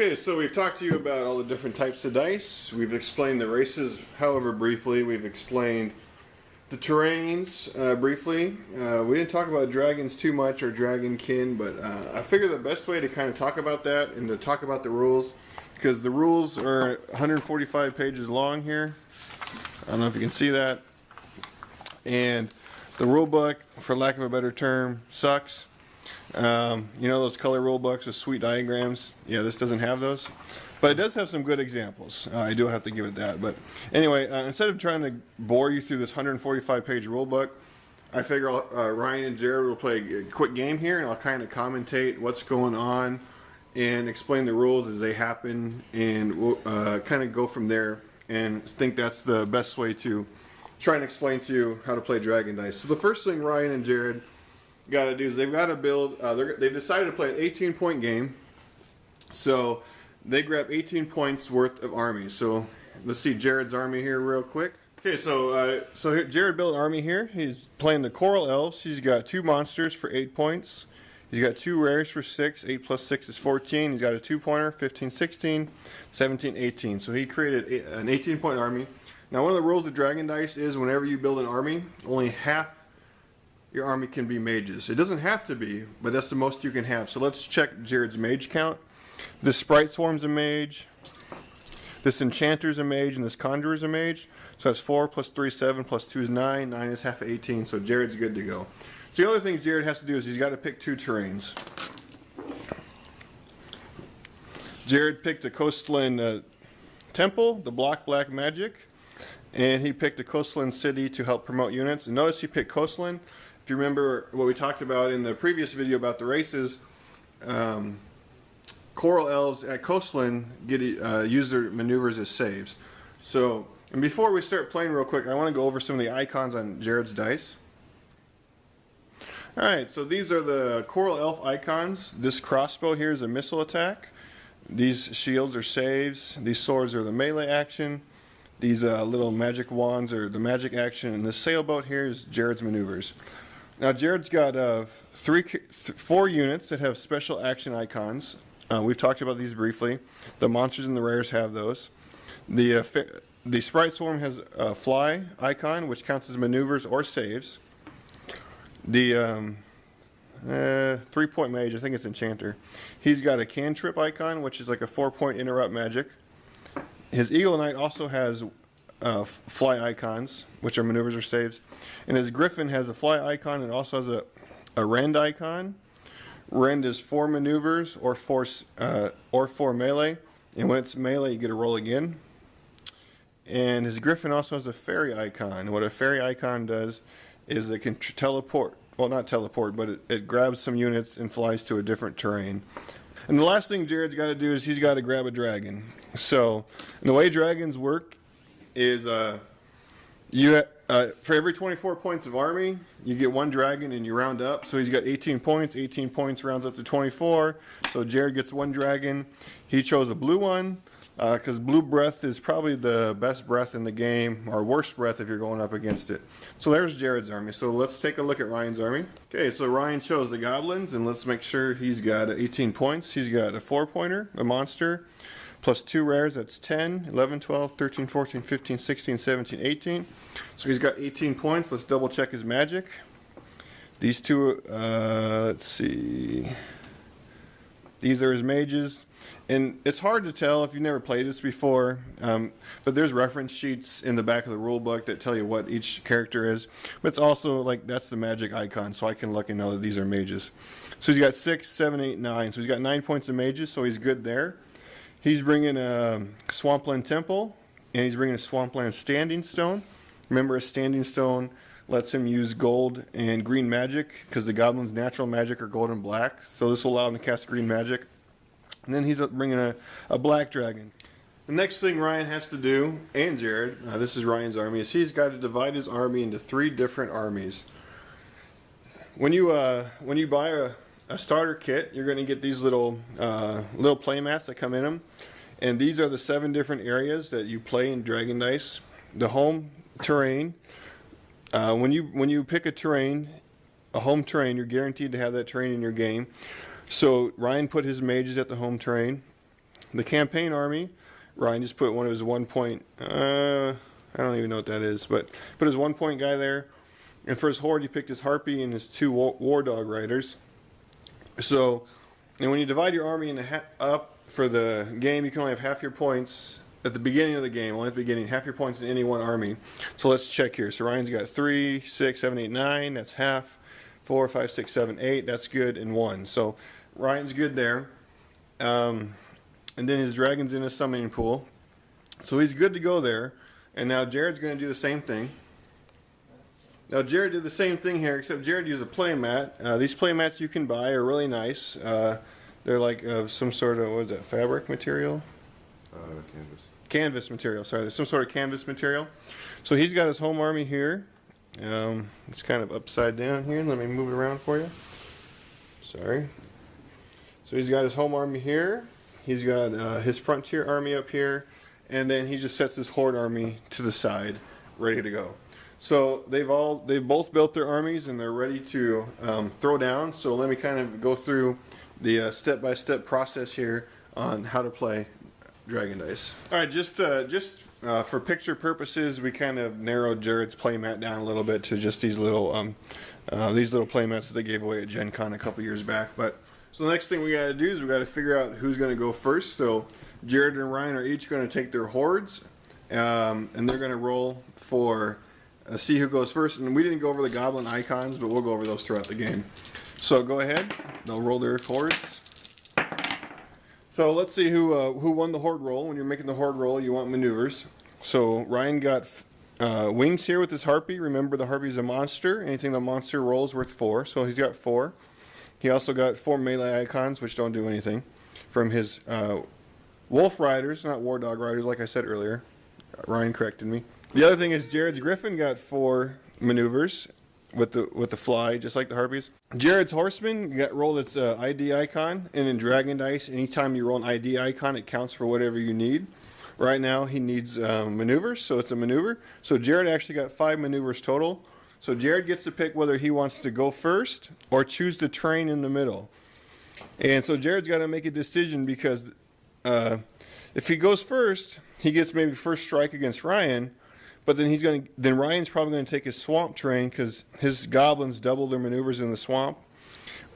Okay, so we've talked to you about all the different types of dice. We've explained the races, however briefly. We've explained the terrains briefly. We didn't talk about dragons too much or dragonkin, but I figured the best way to kind of talk about that and to talk about the rules, because the rules are 145 pages long here. I don't know if you can see that. And the rule book, for lack of a better term, sucks. You know those color rule books with sweet diagrams? Yeah, this doesn't have those. But it does have some good examples. I do have to give it that. But anyway, instead of trying to bore you through this 145-page rule book, I figure Ryan and Jared will play a quick game here, and I'll kind of commentate what's going on and explain the rules as they happen, and we'll kind of go from there, and think that's the best way to try and explain to you how to play DragonDice. So the first thing Ryan and Jared got to do is they've got to build, they've decided to play an 18-point game. So they grab 18 points worth of army. So let's see Jared's army here real quick. Okay, so here, Jared built an army here. He's playing the Coral Elves. He's got 2 monsters for 8 points. He's got 2 rares for 6. 8 plus 6 is 14. He's got a 2-pointer, 15, 16, 17, 18. So he created an 18-point army. Now, one of the rules of DragonDice is whenever you build an army, only half your army can be mages. It doesn't have to be, but that's the most you can have. So let's check Jared's mage count. This Sprite Swarm's a mage, this Enchanter's a mage, and this Conjurer's a mage. So that's 4 plus 3 is 7, plus 2 is 9, 9 is half of 18, so Jared's good to go. So the other thing Jared has to do is he's got to pick 2 terrains. Jared picked the Coastland Temple, the block black magic, and he picked a Coastland City to help promote units. And notice he picked Coastland. If you remember what we talked about in the previous video about the races, Coral Elves at Coastland use their maneuvers as saves. So, and before we start playing real quick, I want to go over some of the icons on Jared's dice. Alright, so these are the Coral Elf icons. This crossbow here is a missile attack. These shields are saves. These swords are the melee action. These little magic wands are the magic action. And this sailboat here is Jared's maneuvers. Now Jared's got 4 units that have special action icons. We've talked about these briefly. The monsters and the rares have those. The Sprite Swarm has a fly icon, which counts as maneuvers or saves. The 3-point mage, I think it's Enchanter. He's got a cantrip icon, which is like a 4-point interrupt magic. His Eagle Knight also has fly icons, which are maneuvers or saves. And his Griffin has a fly icon and also has a rend icon. Rend is 4 maneuvers or 4 melee. And when it's melee, you get a roll again. And his Griffin also has a fairy icon. What a fairy icon does is it can teleport. Well, not teleport, but it grabs some units and flies to a different terrain. And the last thing Jared's got to do is he's got to grab a dragon. So, the way dragons work is for every 24 points of army, you get 1 dragon and you round up. So he's got 18 points. 18 points rounds up to 24. So Jared gets 1 dragon. He chose a blue one because blue breath is probably the best breath in the game, or worst breath if you're going up against it. So there's Jared's army. So let's take a look at Ryan's army. Okay, so Ryan chose the goblins, and let's make sure he's got 18 points. He's got a 4-pointer, a monster, plus 2 rares, that's 10, 11, 12, 13, 14, 15, 16, 17, 18. So he's got 18 points. Let's double check his magic. These 2, let's see. These are his mages. And it's hard to tell if you've never played this before, but there's reference sheets in the back of the rule book that tell you what each character is. But it's also like that's the magic icon, so I can look and know that these are mages. So he's got 6, 7, 8, 9. So he's got 9 points of mages, so he's good there. He's bringing a Swampland Temple, and he's bringing a Swampland Standing Stone. Remember, a Standing Stone lets him use gold and green magic, because the goblins' natural magic are gold and black. So this will allow him to cast green magic. And then he's bringing a black dragon. The next thing Ryan has to do, and Jared, this is Ryan's army, is he's got to divide his army into 3 different armies. When you buy a starter kit, you're going to get these little play mats that come in them. And these are the 7 different areas that you play in DragonDice. The home terrain. When you pick a terrain, a home terrain, you're guaranteed to have that terrain in your game. So Ryan put his mages at the home terrain. the campaign army, Ryan just put one of his 1 point, I don't even know what that is, but put his 1 point guy there. And for his horde, he picked his harpy and his 2 war dog riders. So, and when you divide your army into up for the game, you can only have half your points at the beginning of the game, only at the beginning, half your points in any one army. So let's check here. So Ryan's got 3, 6, 7, 8, 9, that's half. 4, 5, 6, 7, 8, that's good, and 1. So Ryan's good there. And then his dragon's in his summoning pool. So he's good to go there. And now Jared's going to do the same thing. Now Jared did the same thing here, except Jared used a play mat. These play mats you can buy are really nice. They're like some sort of, what is that, fabric material? Canvas. Canvas material, sorry. There's some sort of canvas material. So he's got his home army here. It's kind of upside down here. Let me move it around for you. Sorry. So he's got his home army here. He's got his frontier army up here. And then he just sets his horde army to the side, ready to go. So they've both built their armies and they're ready to throw down. So let me kind of go through the step-by-step process here on how to play DragonDice. All right, just for picture purposes, we kind of narrowed Jared's playmat down a little bit to just these little playmats that they gave away at Gen Con a couple years back. But so the next thing we got to do is we got to figure out who's going to go first. So Jared and Ryan are each going to take their hordes, and they're going to roll for see who goes first. And we didn't go over the goblin icons, but we'll go over those throughout the game. So go ahead. They'll roll their hordes. So let's see who won the horde roll. When you're making the horde roll, you want maneuvers. So Ryan got wings here with his harpy. Remember, the harpy is a monster. Anything the monster rolls worth 4. So he's got 4. He also got 4 melee icons, which don't do anything, from his wolf riders, not war dog riders, like I said earlier. Ryan corrected me. The other thing is Jared's griffin got 4 maneuvers with the fly, just like the harpies. Jared's horseman rolled its ID icon, and in DragonDice, anytime you roll an ID icon, it counts for whatever you need. Right now, he needs maneuvers, so it's a maneuver. So Jared actually got 5 maneuvers total. So Jared gets to pick whether he wants to go first or choose the terrain in the middle. And so Jared's got to make a decision because if he goes first, he gets maybe first strike against Ryan. But then Ryan's probably going to take his swamp terrain because his goblins double their maneuvers in the swamp.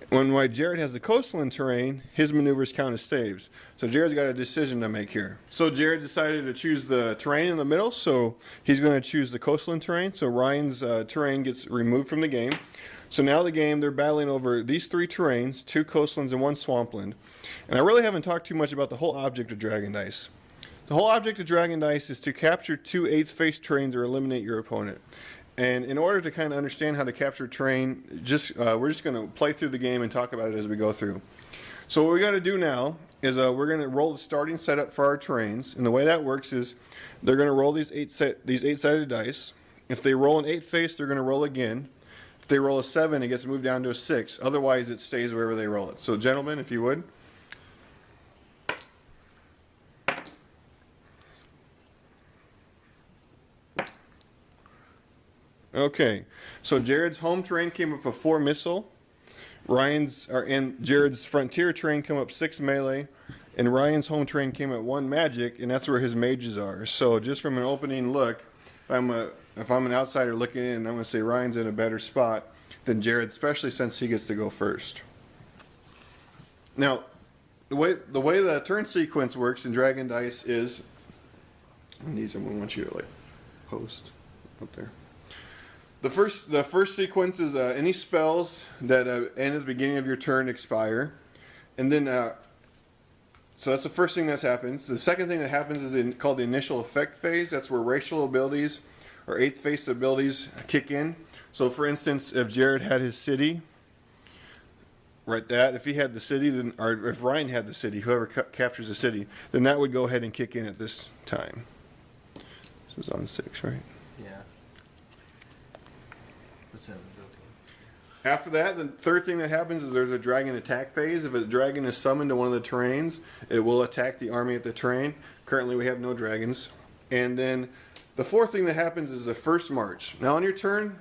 When Jared has the coastland terrain, his maneuvers count as saves. So Jared's got a decision to make here. So Jared decided to choose the terrain in the middle, so he's going to choose the coastland terrain. So Ryan's terrain gets removed from the game. So now the game, they're battling over these 3 terrains, 2 coastlands and 1 swampland. And I really haven't talked too much about the whole object of DragonDice. The whole object of DragonDice is to capture 2 8th phase terrains or eliminate your opponent. And in order to kind of understand how to capture terrain, we're just going to play through the game and talk about it as we go through. So what we got to do now is we're going to roll the starting setup for our terrains. And the way that works is they're going to roll these 8-sided dice. If they roll an 8 face, they're going to roll again. If they roll a 7, it gets moved down to a 6. Otherwise, it stays wherever they roll it. So gentlemen, if you would. Okay, so Jared's home terrain came up a 4 missile. Jared's frontier terrain came up 6 melee, and Ryan's home terrain came up 1 magic, and that's where his mages are. So just from an opening look, if I'm an outsider looking in, I'm going to say Ryan's in a better spot than Jared, especially since he gets to go first. Now, the way the turn sequence works in DragonDice is, I'm going to want you to post up there. The first sequence is any spells that end at the beginning of your turn expire, and then so that's the first thing that happens. The second thing that happens is called the initial effect phase. That's where racial abilities or 8th phase abilities kick in. So, for instance, if Jared had his city, if he had the city, or if Ryan had the city, whoever captures the city, then that would go ahead and kick in at this time. This was on 6, right? Yeah. Seven's okay. After that, the third thing that happens is there's a dragon attack phase. If a dragon is summoned to one of the terrains, it will attack the army at the terrain. Currently, we have no dragons. And then the fourth thing that happens is the first march. Now, on your turn,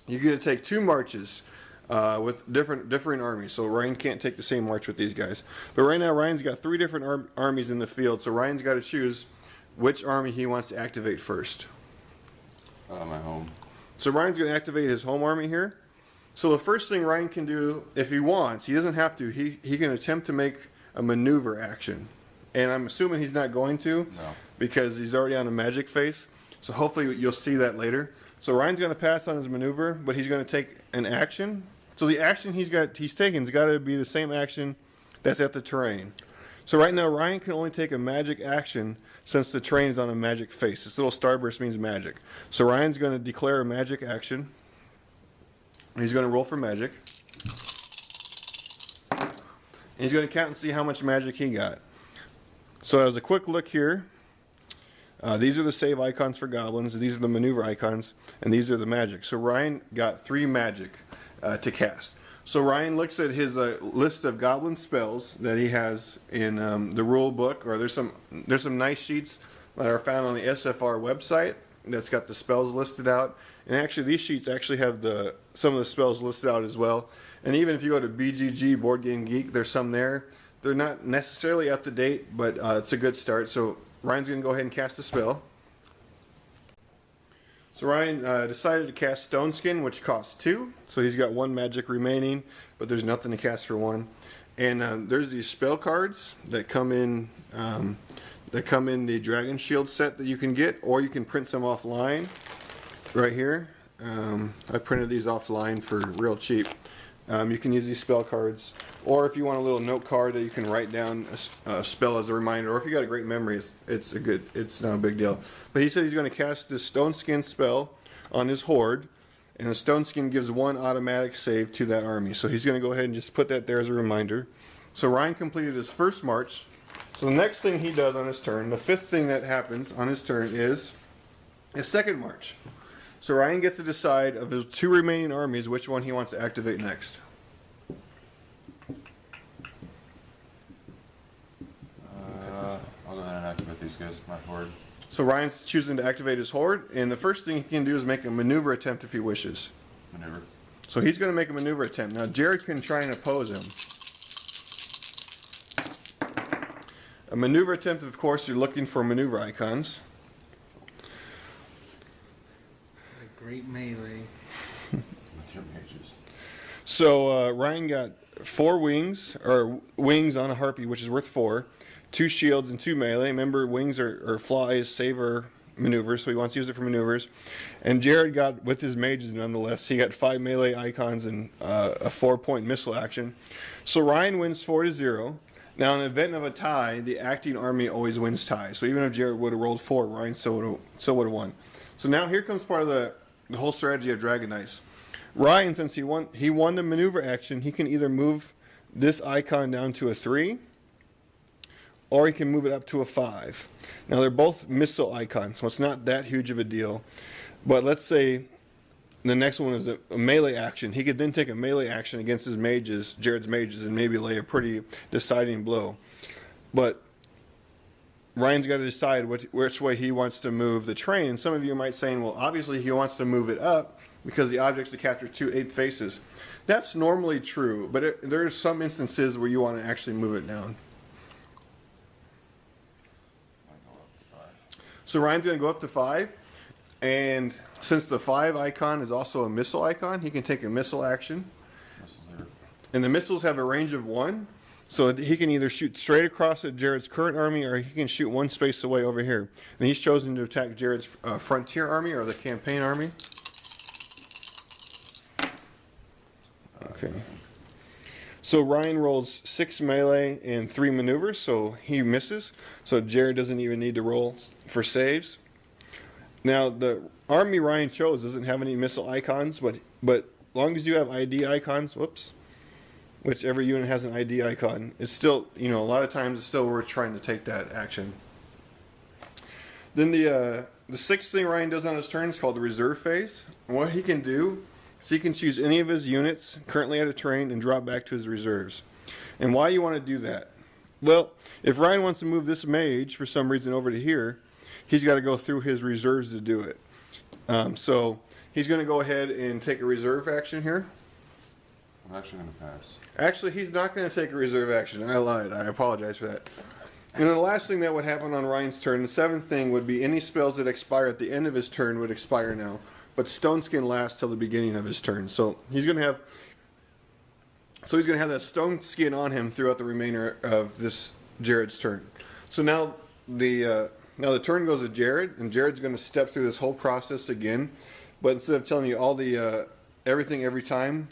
you get to take 2 marches. with different armies. So Ryan can't take the same march with these guys. But right now Ryan's got 3 different armies in the field. So Ryan's got to choose which army he wants to activate first. My home. So Ryan's going to activate his home army here. So the first thing Ryan can do, if he wants, he doesn't have to, he can attempt to make a maneuver action. And I'm assuming he's not going to, no, because he's already on a magic phase. So hopefully you'll see that later. So Ryan's going to pass on his maneuver, but he's going to take an action. So the action he's taken has got to be the same action that's at the terrain. So right now Ryan can only take a magic action since the terrain is on a magic face. This little starburst means magic. So Ryan's going to declare a magic action. He's going to roll for magic. And he's going to count and see how much magic he got. So as a quick look here, these are the save icons for goblins, these are the maneuver icons, and these are the magic. So Ryan got 3 magic to cast. So Ryan looks at his list of goblin spells that he has in the rule book, or there's some nice sheets that are found on the SFR website that's got the spells listed out. And actually these sheets actually have some of the spells listed out as well. And even if you go to BGG, Board Game Geek, there's some there. They're not necessarily up to date, but it's a good start. So Ryan's going to go ahead and cast a spell. So Ryan decided to cast Stone Skin, which costs 2. So he's got 1 magic remaining, but there's nothing to cast for 1. And there's these spell cards that come in the Dragon Shield set that you can get, or you can print some offline. Right here, I printed these offline for real cheap. You can use these spell cards, or if you want a little note card that you can write down a spell as a reminder, or if you got a great memory, it's not a big deal. But he said he's going to cast this Stone Skin spell on his horde, and the Stone Skin gives 1 automatic save to that army. So he's going to go ahead and just put that there as a reminder. So Ryan completed his first march. So the next thing he does on his turn, the 5th thing that happens on his turn, is his second march. So Ryan gets to decide of his 2 remaining armies which one he wants to activate next. I'll go ahead and activate these guys, my horde. So Ryan's choosing to activate his horde, and the first thing he can do is make a maneuver attempt if he wishes. Maneuver. So he's going to make a maneuver attempt. Now Jared can try and oppose him. A maneuver attempt, of course, you're looking for maneuver icons. Great melee. With your mages. So Ryan got 4 wings, or wings on a harpy, which is worth 4, 2 shields and 2 melee. Remember, wings are flies, saver maneuvers, so he wants to use it for maneuvers. And Jared got, with his mages nonetheless, he got 5 melee icons and a 4-point missile action. So Ryan wins 4-0. Now, in the event of a tie, the acting army always wins tie. So even if Jared would have rolled 4, Ryan still would have won. So now here comes part of the whole strategy of DragonDice. Ryan, since he won the maneuver action, he can either move this icon down to a 3, or he can move it up to a 5. Now they're both missile icons, so it's not that huge of a deal. But let's say the next one is a melee action. He could then take a melee action against his mages, Jared's mages, and maybe lay a pretty deciding blow. But Ryan's got to decide which way he wants to move the train. And some of you might say, well, obviously he wants to move it up because the object's to capture 2 8 faces. That's normally true, but there are some instances where you want to actually move it down. I'll go up to 5. So Ryan's going to go up to 5, and since the 5 icon is also a missile icon, he can take a missile action. And the missiles have a range of 1. So he can either shoot straight across at Jared's current army, or he can shoot 1 space away over here. And he's chosen to attack Jared's frontier army, or the campaign army. Okay. So Ryan rolls 6 melee and 3 maneuvers, so he misses. So Jared doesn't even need to roll for saves. Now the army Ryan chose doesn't have any missile icons, but as long as you have ID icons, whichever unit has an ID icon, it's still, a lot of times it's still worth trying to take that action. Then the 6th thing Ryan does on his turn is called the reserve phase. And what he can do is he can choose any of his units currently at a terrain and drop back to his reserves. And why you want to do that? Well, if Ryan wants to move this mage for some reason over to here, he's got to go through his reserves to do it. So he's going to go ahead and take a reserve action here. I'm actually going to pass. Actually, he's not going to take a reserve action. I lied. I apologize for that. And then the last thing that would happen on Ryan's turn, the seventh thing, would be any spells that expire at the end of his turn would expire now. But Stone Skin lasts till the beginning of his turn. So he's going to have that Stone Skin on him throughout the remainder of this Jared's turn. So now the turn goes to Jared, and Jared's going to step through this whole process again. But instead of telling you all the everything every time,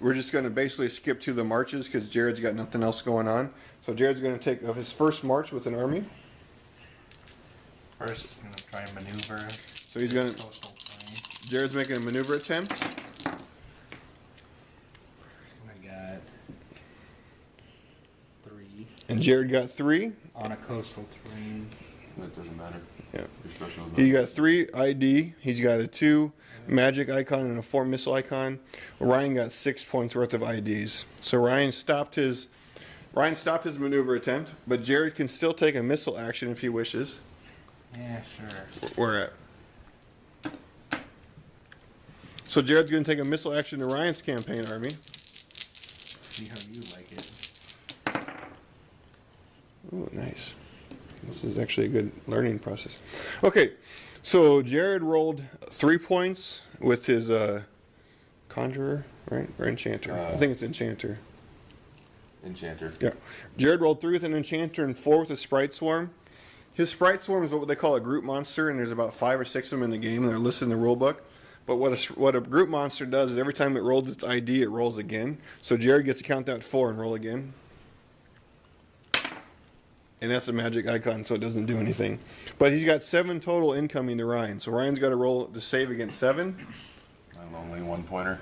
we're just going to basically skip to the marches because Jared's got nothing else going on. So Jared's going to take his first march with an army. First, I'm going to try and maneuver. So he's going to. Coastal plain. Jared's making a maneuver attempt. I got 3 And Jared got 3. on a coastal terrain. That doesn't matter. Yeah. Your special is He not- got 3 ID. He's got a 2 magic icon and a 4 missile icon. Ryan got 6 points worth of IDs. So Ryan stopped his maneuver attempt, but Jared can still take a missile action if he wishes. Yeah, sure. Where at? So Jared's going to take a missile action to Ryan's campaign army. See how you like it. Ooh, nice. This is actually a good learning process. Okay, so Jared rolled 3 points with his conjurer, right? Or enchanter. I think it's enchanter. Enchanter. Yeah. Jared rolled 3 with an enchanter and 4 with a sprite swarm. His sprite swarm is what they call a group monster, and there's about 5 or 6 of them in the game, and they're listed in the rule book. But what a group monster does is every time it rolls its ID, it rolls again. So Jared gets to count that 4 and roll again. And that's a magic icon, so it doesn't do anything. But he's got 7 total incoming to Ryan. So Ryan's got to roll to save against 7. I'm only 1 pointer.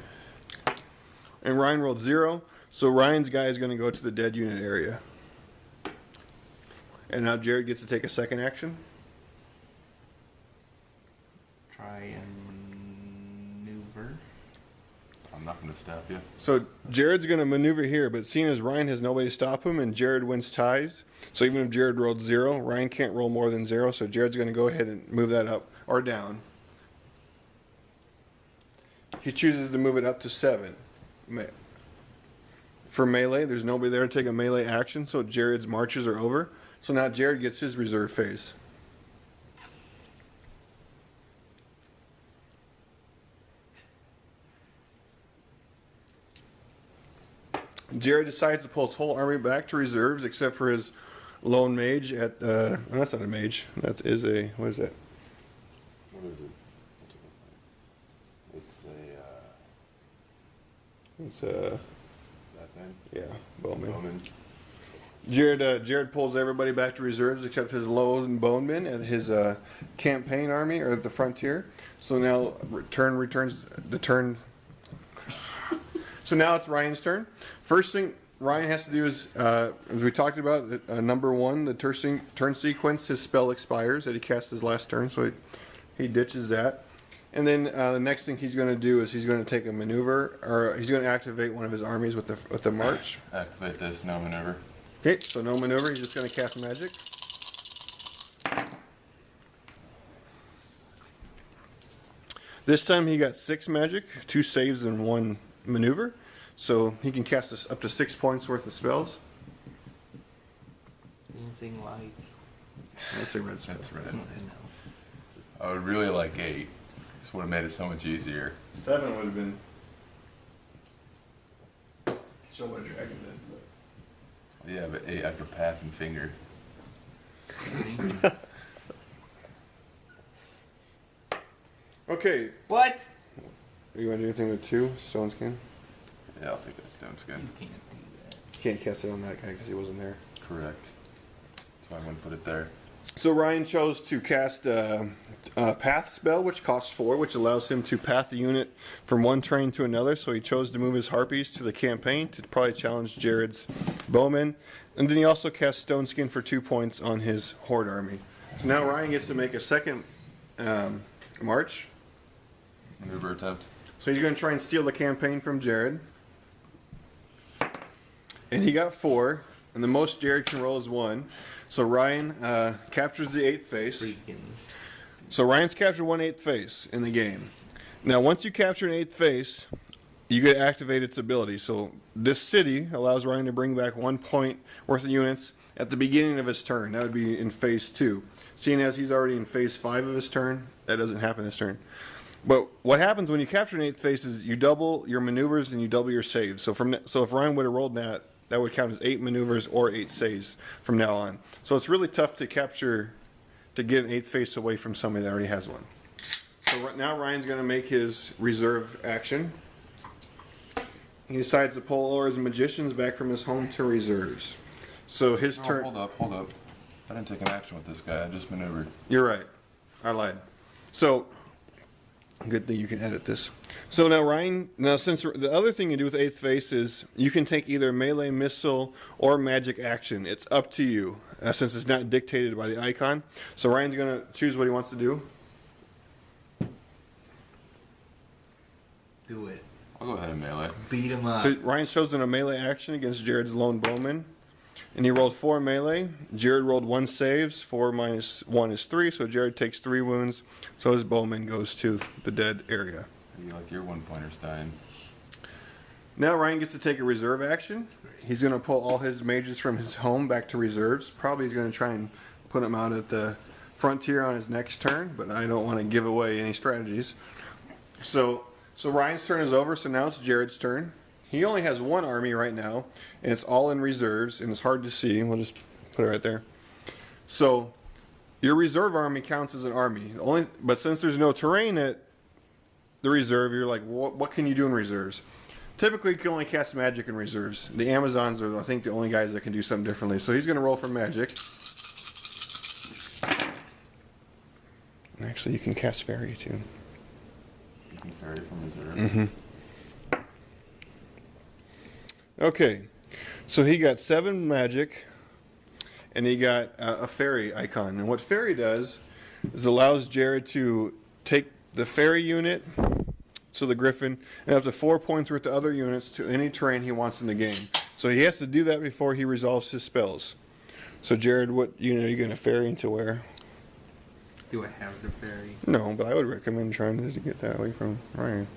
And Ryan rolled 0. So Ryan's guy is going to go to the dead unit area. And now Jared gets to take a second action. Try and maneuver. I'm not going to stab you. So Jared's going to maneuver here, but seeing as Ryan has nobody to stop him and Jared wins ties, so even if Jared rolled 0, Ryan can't roll more than 0, so Jared's going to go ahead and move that up or down. He chooses to move it up to 7. For melee, there's nobody there to take a melee action, so Jared's marches are over. So now Jared gets his reserve phase. Jared decides to pull his whole army back to reserves except for his lone mage at oh, that's not a mage. That is a what is that? What is it? What's it look like? It's That thing? yeah, bowman. Bowman. Jared pulls everybody back to reserves except his lone bowman and his campaign army or at the frontier. So now returns the turn. So now it's Ryan's turn. First thing Ryan has to do is, as we talked about, number 1, the turn sequence, his spell expires that he cast his last turn, so he ditches that. And then the next thing he's going to do is he's going to take a maneuver, or he's going to activate one of his armies with the march. Activate this, no maneuver. Okay, so no maneuver, he's just going to cast magic. This time he got 6 magic, 2 saves and 1 maneuver. So he can cast us up to 6 points worth of spells. Dancing lights. That's a red spell. That's red. I know. I would really like 8. This would have made it so much easier. 7 would have been. So what a dragon did. Yeah, but 8 after path and finger. Okay. What? You want to do anything with 2? Stone Skin? Yeah, I'll take that stone skin. You can't do that. You can't cast it on that guy because he wasn't there. Correct. That's why I'm going to put it there. So Ryan chose to cast a path spell, which costs 4, which allows him to path the unit from one terrain to another. So he chose to move his harpies to the campaign to probably challenge Jared's bowmen. And then he also cast Stone Skin for 2 points on his horde army. So now Ryan gets to make a second march. Maneuver attempt. So he's going to try and steal the campaign from Jared. And he got 4. And the most Jared can roll is 1. So Ryan captures the 8th face. Freaking. So Ryan's captured 1/8 face in the game. Now, once you capture an 8th face, you get to activate its ability. So this city allows Ryan to bring back 1 point worth of units at the beginning of his turn. That would be in phase 2. Seeing as he's already in phase 5 of his turn, that doesn't happen this turn. But what happens when you capture an 8th phase is you double your maneuvers and you double your saves. So if Ryan would have rolled that, that would count as 8 maneuvers or 8 saves from now on. So it's really tough to capture, to get an 8th phase away from somebody that already has one. So now Ryan's going to make his reserve action. He decides to pull all his magicians back from his home to reserves. So his turn. Hold up. I didn't take an action with this guy. I just maneuvered. You're right. I lied. So, good thing you can edit this. So now Ryan, since the other thing you do with 8th phase is you can take either melee, missile, or magic action. It's up to you, since it's not dictated by the icon. So Ryan's going to choose what he wants to do. Do it. I'll go ahead and melee. Beat him up. So Ryan's chosen a melee action against Jared's lone bowman. And he rolled 4 melee. Jared rolled 1 saves. 4 minus 1 is 3, so Jared takes 3 wounds. So his bowman goes to the dead area. You like your 1-pointers dying. Now Ryan gets to take a reserve action. He's going to pull all his mages from his home back to reserves. Probably he's going to try and put them out at the frontier on his next turn, but I don't want to give away any strategies. So Ryan's turn is over, so now it's Jared's turn. He only has 1 army right now, and it's all in reserves, and it's hard to see. We'll just put it right there. So your reserve army counts as an army. But since there's no terrain at the reserve, you're like, what can you do in reserves? Typically, you can only cast magic in reserves. The Amazons are, I think, the only guys that can do something differently. So he's going to roll for magic. Actually, you can cast fairy, too. You can ferry from reserve. Mm-hmm. Okay, so he got 7 magic, and he got a fairy icon. And what fairy does is allows Jared to take the fairy unit, so the griffin, and up to 4 points worth of other units to any terrain he wants in the game. So he has to do that before he resolves his spells. So Jared, what unit are you going to ferry into where? Do I have the fairy? No, but I would recommend trying to get that away from Ryan.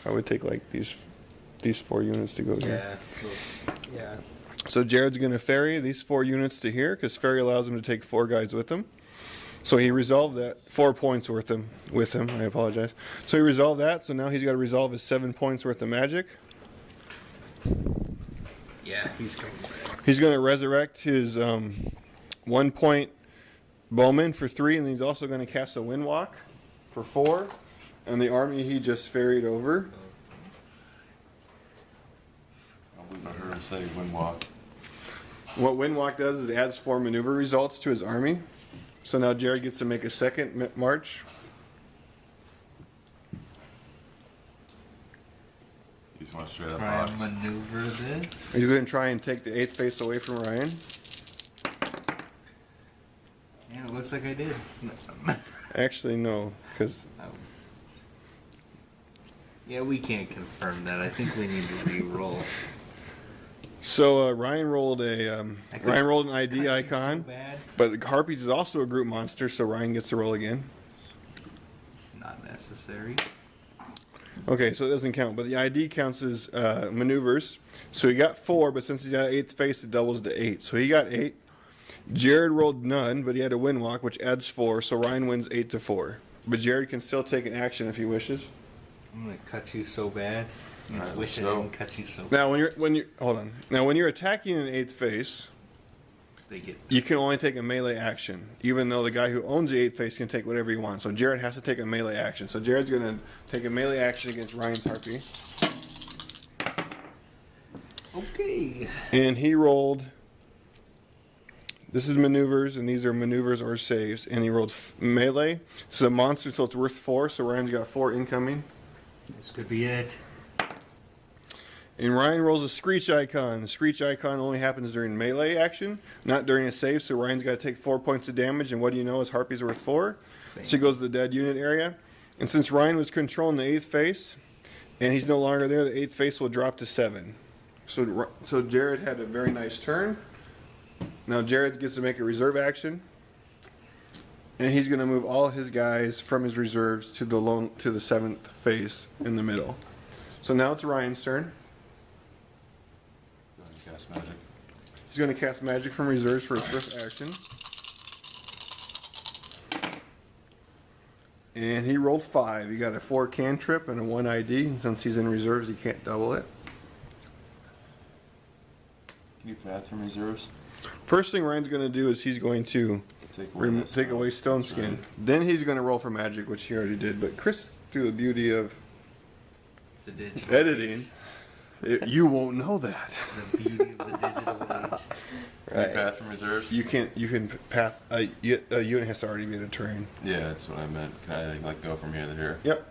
I would take like these 4 units to go here. Yeah. So Jared's going to ferry these 4 units to here because ferry allows him to take 4 guys with him. So he resolved that 4 points worth with him. I apologize. So he resolved that. So now he's got to resolve his 7 points worth of magic. Yeah, he's coming back. He's going to resurrect his 1 point bowman for 3, and he's also going to cast a windwalk for 4. And the army he just ferried over. I heard him say windwalk. What windwalk does is it adds 4 maneuver results to his army. So now Jared gets to make a second march. You just want to straight up Try box. and maneuver this. He's going to try and take the 8th face away from Ryan. Yeah, it looks like I did. Actually, no, because Yeah, we can't confirm that. I think we need to re-roll. so Ryan rolled an ID icon, So bad. but Harpies is also a group monster, so Ryan gets to roll again. Not necessary. Okay, so it doesn't count, but the ID counts as maneuvers. So he got 4, but since he's got 8th face, it doubles to 8. So he got 8. Jared rolled none, but he had a windwalk, which adds 4. So Ryan wins 8-4. But Jared can still take an action if he wishes. I'm gonna cut you so bad. I Alright, wish I let's go. didn't cut you so bad. Now, when you're attacking an 8th face, They get you can only take a melee action, even though the guy who owns the 8th face can take whatever he wants. So Jared has to take a melee action. So Jared's going to take a melee action against Ryan's Harpy. okay. And he rolled... This is maneuvers, and these are maneuvers or saves. And he rolled melee. This is a monster, so it's worth 4. So Ryan's got 4 incoming. This could be it. And Ryan rolls a screech icon. The screech icon only happens during melee action, not during a save. So Ryan's got to take 4 points of damage. And what do you know? His Harpy's worth 4. So he goes to the dead unit area. And since Ryan was controlling the 8th face, and he's no longer there, the 8th face will drop to 7. So Jared had a very nice turn. Now Jared gets to make a reserve action. And he's going to move all his guys from his reserves to the 7th phase in the middle. So now it's Ryan's turn. Go ahead and cast magic. He's going to cast magic from reserves for his first action. And he rolled 5. He got a 4 cantrip and a 1 ID. And since he's in reserves, he can't double it. Can you path from reserves? First thing Ryan's going to do is he's going to take away Stone Skin. Then he's going to roll for magic, which he already did. But Chris, through the beauty of The digital. editing, you won't know that. The beauty of the digital age. Can you path from reserves? You can path. A unit has to already be in a terrain. Yeah, that's what I meant. Can I like go from here to here? Yep.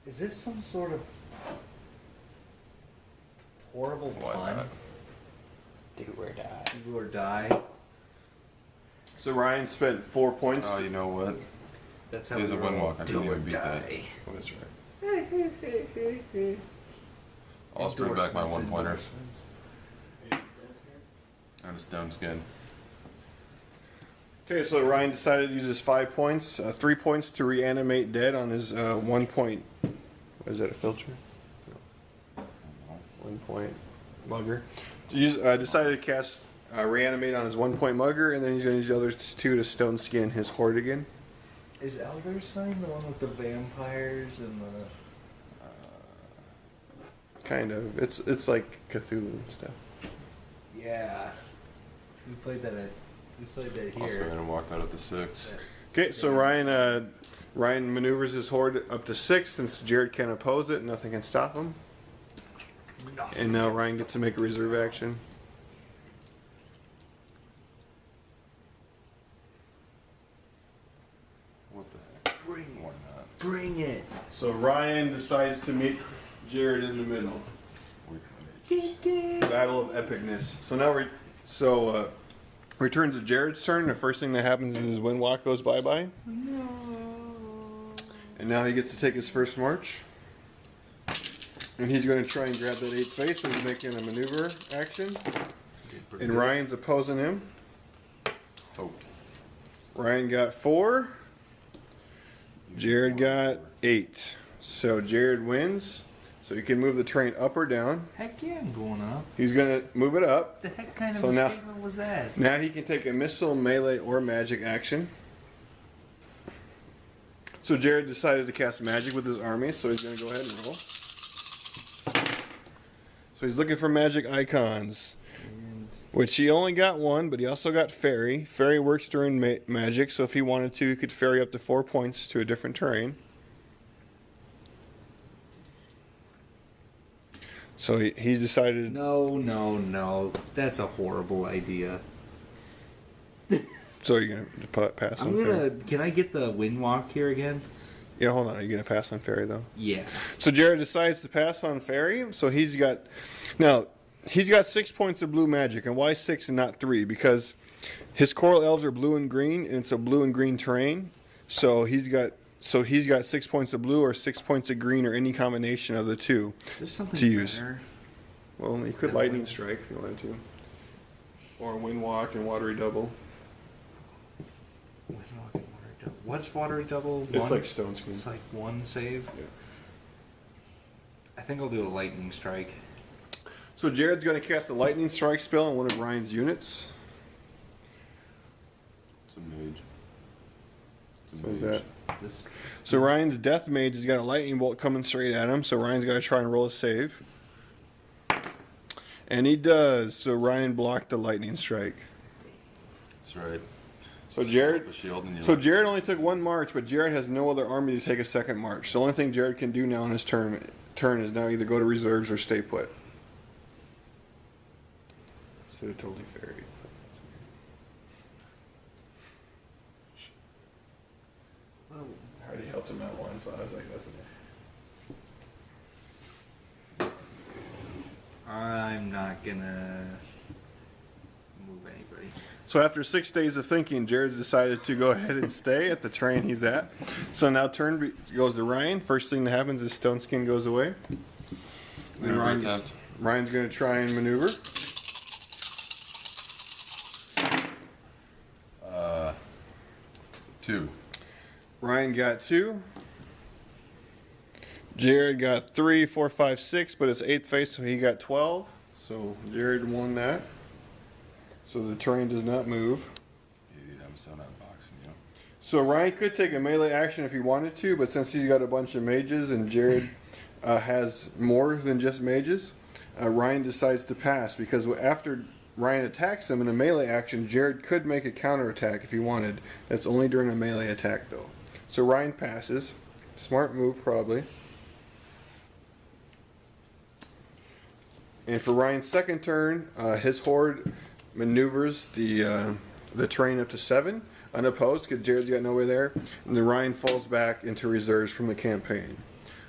Is this some sort of horrible Why pun? not? Do or die. Do or die? So Ryan spent 4 points. Oh, you know what? That's how He has a we roll. windwalk. I Do didn't or even beat that. die. Oh, that's right. I'll just bring back my Endorsements, 1 pointer endorsements. and a stone skin. Okay, so Ryan decided to use his 5 points, 3 points to reanimate dead on his 1 point. What is that, a filter? No. 1 point mugger. Decided to cast reanimate on his 1 point mugger, and then he's going to use the other 2 to stone skin his horde again. Is Elder Sign the one with the vampires and the... Kind of. It's like Cthulhu and stuff. Yeah. We played that I'll here. spin and walk that up to 6. Okay, so Ryan maneuvers his horde up to 6 since Jared can't oppose it, nothing can stop him. And now Ryan gets to make a reserve action. What the heck? Bring Why not? Bring it. So Ryan decides to meet Jared in the middle. Battle of epicness. So now returns to Jared's turn. The first thing that happens is his windwalk goes bye-bye. No. And now he gets to take his first march. And he's going to try and grab that 8th face, so he's making a maneuver action. And Ryan's opposing him. Oh. Ryan got 4. Jared got 8. So Jared wins. So you can move the train up or down. Heck yeah, I'm going up. He's going to move it up. The heck kind of So a now- statement was that? Now he can take a missile, melee, or magic action. So Jared decided to cast magic with his army, so he's going to go ahead and roll. So he's looking for magic icons, which he only got 1, but he also got fairy. Fairy works during magic, so if he wanted to, he could ferry up to 4 points to a different terrain. So he's decided. No. That's a horrible idea. So you're gonna pass on fairy? Can I get the windwalk here again? Yeah, hold on. Are you gonna pass on fairy though? Yeah. So Jared decides to pass on fairy. So he's got 6 points of blue magic. And why 6 and not 3? Because his coral elves are blue and green, and it's a blue and green terrain. So he's got 6 points of blue or 6 points of green or any combination of the two There's something to use. better. Well, you could lightning strike if you wanted to, or windwalk and watery double. Windwalk and watery double. What's watery double? It's One? like stone skin. It's like 1 save. Yeah. I think I'll do a lightning strike. So Jared's going to cast a lightning strike spell on one of Ryan's units. It's a mage. It's a So is mage. This So Ryan's death mage has got a lightning bolt coming straight at him. So Ryan's got to try and roll a save. And he does. So Ryan blocked the lightning strike. That's right. So Jared, The shield and you so Jared only took 1 march, but Jared has no other army to take a second march. So the only thing Jared can do now in his turn is now either go to reserves or stay put. Should have totally ferried. I already helped him out once, so I was like, that's enough. I'm not gonna move anybody. So after 6 days of thinking, Jared's decided to go ahead and stay at the terrain he's at. So now turn goes to Ryan. First thing that happens is Stone Skin goes away. Then Maneuver attempt. Ryan's going to try and maneuver. 2. Ryan got 2. Jared got 3, 4, 5, 6, but it's 8th face, so he got 12. So Jared won that. So the terrain does not move. Idiot, I'm still not boxing, you know. So Ryan could take a melee action if he wanted to, but since he's got a bunch of mages and Jared has more than just mages, Ryan decides to pass because after Ryan attacks him in a melee action, Jared could make a counterattack if he wanted. That's only during a melee attack, though. So Ryan passes. Smart move, probably. And for Ryan's second turn, his horde maneuvers the terrain up to 7, unopposed, because Jared's got nowhere there. And then Ryan falls back into reserves from the campaign.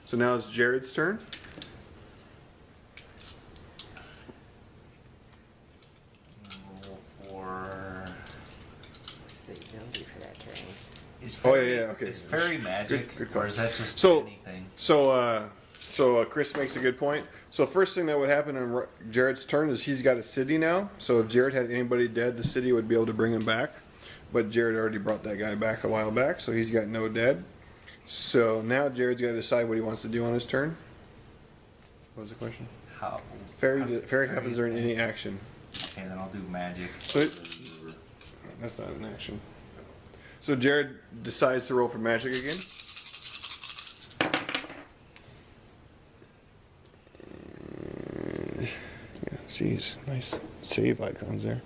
So now it's Jared's turn. Roll for. What's the ability for that terrain? Is Oh, fairy, yeah, okay. Is fairy magic, Good or call. is that just So- anything? So Chris makes a good point. So first thing that would happen on Jared's turn is he's got a city now. So if Jared had anybody dead, the city would be able to bring him back. But Jared already brought that guy back a while back, so he's got no dead. So now Jared's got to decide what he wants to do on his turn. What was the question? How? Fairy happens during any action. Okay, then I'll do magic. So that's not an action. So Jared decides to roll for magic again. Jeez, nice save icons there.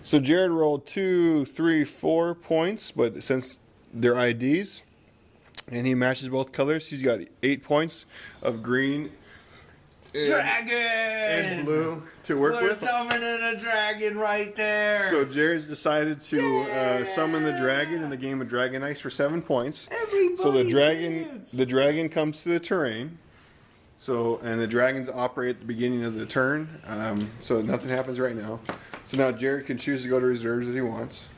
So Jared rolled 2, 3, 4 points, but since they're IDs, and he matches both colors, he's got 8 points of green Dragon! and blue to work We're with. summoning a dragon right there. So Jared's decided to summon the dragon in the game of DragonDice for 7 points. Everybody So dance. the dragon comes to the terrain. So, and the dragons operate at the beginning of the turn. So nothing happens right now. So now Jared can choose to go to reserves if he wants.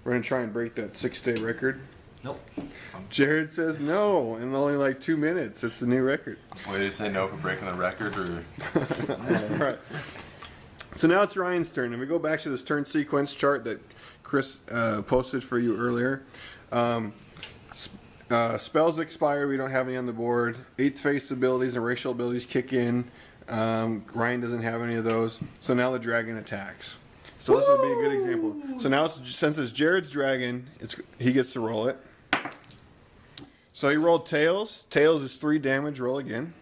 We're gonna try and break that 6-day record. Nope. Jared says no in only like 2 minutes. It's a new record. Way to say no for breaking the record, or All right. So now it's Ryan's turn, and we go back to this turn sequence chart that Chris posted for you earlier. Spells expire. We don't have any on the board. 8th face abilities and racial abilities kick in. Ryan doesn't have any of those. So now the dragon attacks. So this would be a good example. So now since it's Jared's dragon, he gets to roll it. So he rolled tails. Tails is 3 damage. Roll again.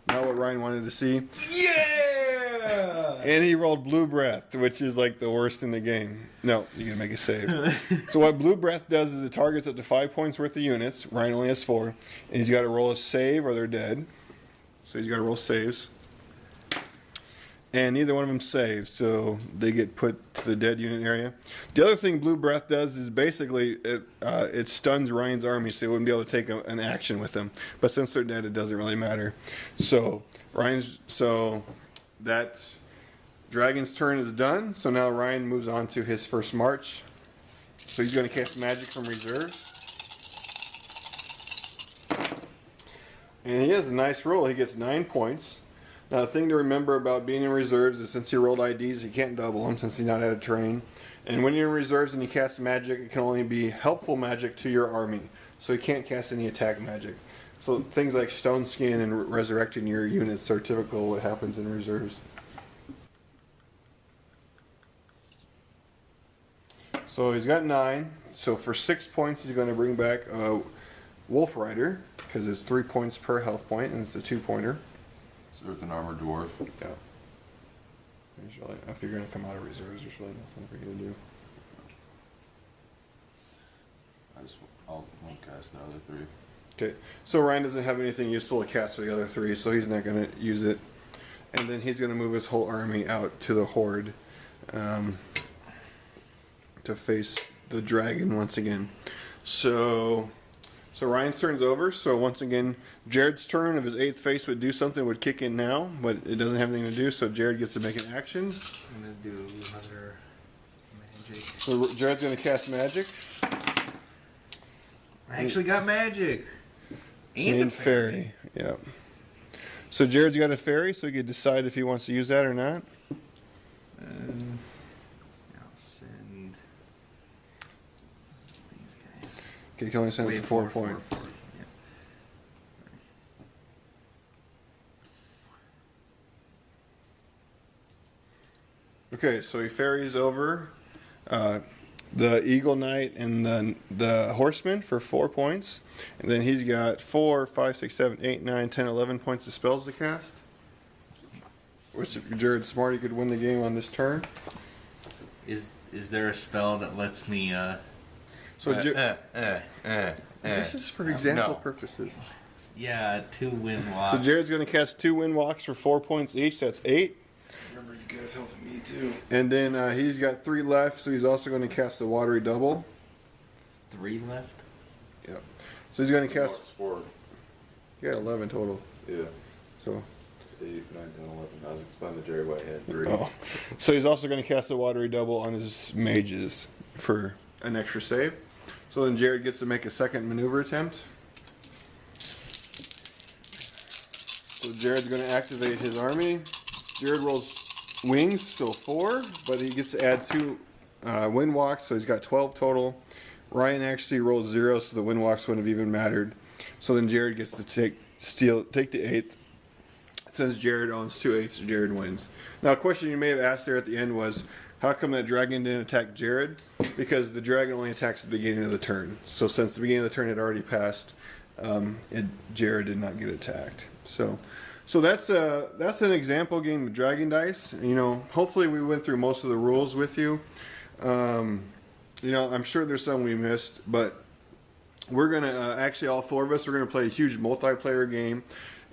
Not what Ryan wanted to see. Yeah! And he rolled Blue Breath, which is like the worst in the game. No, you gotta make a save. So what Blue Breath does is it targets up to 5 points worth of units. Ryan only has 4. And he's got to roll a save or they're dead. So he's got to roll saves. And neither one of them saves, so they get put to the dead unit area. The other thing Blue Breath does is basically it stuns Ryan's army, so he wouldn't be able to take an action with them. But since they're dead, it doesn't really matter. So that dragon's turn is done. So now Ryan moves on to his first march. So he's going to cast magic from reserves. And he has a nice roll. He gets 9 points. Now, the thing to remember about being in reserves is since he rolled IDs, he can't double them since he's not out of terrain. And when you're in reserves and you cast magic, it can only be helpful magic to your army. So he can't cast any attack magic. So things like Stone Skin and resurrecting your units are typical what happens in reserves. So he's got 9. So for 6 points, he's going to bring back Wolf Rider, because it's 3 points per health point, and it's a 2-pointer. so with an armored dwarf. Yeah. If you're going to come out of reserves, there's really nothing for you to do. I'll cast another 3. Okay, so Ryan doesn't have anything useful to cast for the other 3, so he's not going to use it. And then he's going to move his whole army out to the horde to face the dragon once again. So Ryan's turn's over. So once again, Jared's turn of his 8th face would do something, would kick in now, but it doesn't have anything to do, so Jared gets to make an action. I'm gonna do another magic. So Jared's going to cast magic. I actually got magic. And a fairy. Yeah. So Jared's got a fairy, so he could decide if he wants to use that or not. I'll send Okay, killing a center Wait, for 4 points. Yeah. Okay, so he ferries over the Eagle Knight and the Horseman for 4 points. And then he's got 4, 5, 6, 7, 8, 9, 10, 11 points of spells to cast. Which, if Jared's smart, he could win the game on this turn. Is there a spell that lets me? So this is for example No. purposes. Yeah, 2 wind walks. So Jared's going to cast 2 Wind Walks for 4 points each. That's 8. Remember, you guys helping me too. And then he's got 3 left, so he's also going to cast the Watery Double. 3 left. Yep. So he's going to cast. 4. Yeah, 11 total. Yeah. So. 8, 9, 10, 11. I was explaining to Jerry Whitehead. 3. Oh. So he's also going to cast the Watery Double on his mages for an extra save. So then Jared gets to make a second maneuver attempt. So Jared's going to activate his army. Jared rolls wings, so 4, but he gets to add 2 wind walks, so he's got 12 total. Ryan actually rolls 0, so the wind walks wouldn't have even mattered. So then Jared gets to take the 8th. Since Jared owns 2 8s, Jared wins. Now, a question you may have asked there at the end was, how come that dragon didn't attack Jared? Because the dragon only attacks at the beginning of the turn. So since the beginning of the turn had already passed, Jared did not get attacked. So that's an example game of DragonDice. You know, hopefully we went through most of the rules with you. You know, I'm sure there's some we missed, but we're gonna actually all 4 of us are gonna play a huge multiplayer game.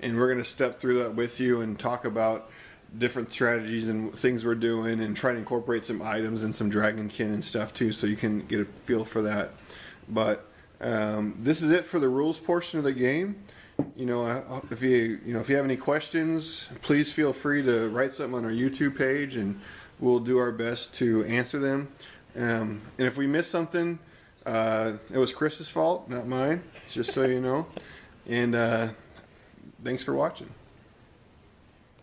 And we're going to step through that with you and talk about different strategies and things we're doing and try to incorporate some items and some dragonkin and stuff too, so you can get a feel for that. But this is it for the rules portion of the game. You know, if you have any questions, please feel free to write something on our YouTube page, and we'll do our best to answer them. And if we miss something, it was Chris's fault, not mine. Just so you know. And thanks for watching.